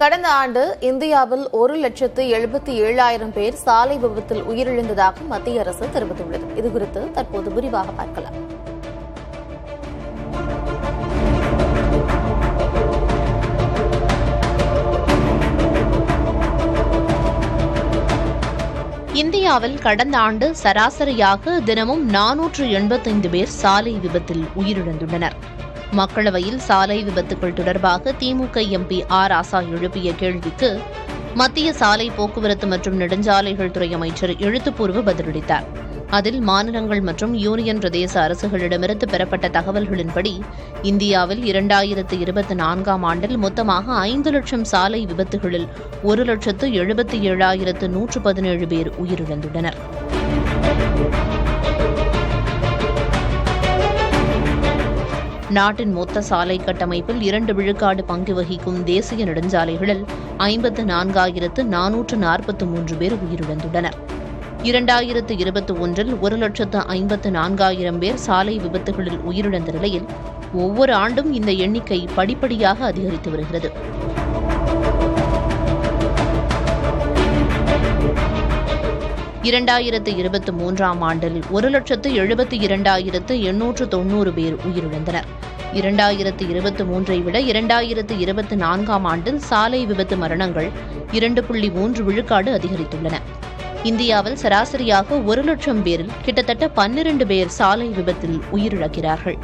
கடந்த ஆண்டு இந்தியாவில் 1,77,000 பேர் சாலை விபத்தில் உயிரிழந்ததாக மத்திய அரசு தெரிவித்துள்ளது. இதுகுறித்து தற்போது விரிவாக பார்க்கலாம். இந்தியாவில் கடந்த ஆண்டு சராசரியாக தினமும் 485 பேர் சாலை விபத்தில் உயிரிழந்துள்ளனர். மக்களவையில் சாலை விபத்துகள் தொடர்பாக திமுக எம்பி ஆர் ராசா எழுப்பிய கேள்விக்கு மத்திய சாலை போக்குவரத்து மற்றும் நெடுஞ்சாலைகள் துறை அமைச்சர் எழுத்துப்பூர்வ பதிலளித்தார். அதில் மாநிலங்கள் மற்றும் யூனியன் பிரதேச அரசுகளிடமிருந்து பெறப்பட்ட தகவல்களின்படி இந்தியாவில் 2024ஆம் ஆண்டில் மொத்தமாக 5 லட்சம் சாலை விபத்துகளில் 1,77,117 பேர் உயிரிழந்துள்ளனர். நாட்டின் மொத்த சாலை கட்டமைப்பில் 2 விழுக்காடு பங்கு வகிக்கும் தேசிய நெடுஞ்சாலைகளில் 54,443 பேர் உயிரிழந்துள்ளனர். 2021இல் 1,54,000 பேர் சாலை விபத்துகளில் உயிரிழந்த நிலையில் ஒவ்வொரு ஆண்டும் இந்த எண்ணிக்கை படிப்படியாக அதிகரித்து வருகிறது. இரண்டாயிரத்து 2023ஆம் ஆண்டில் 1,72,890 பேர் உயிரிழந்தனர். 2023ஐ விட 2024ஆம் ஆண்டில் சாலை விபத்து மரணங்கள் 2.3 விழுக்காடு அதிகரித்துள்ளன. இந்தியாவில் சராசரியாக 1 லட்சம் பேரில் கிட்டத்தட்ட 12 பேர் சாலை விபத்தில் உயிரிழக்கிறார்கள்.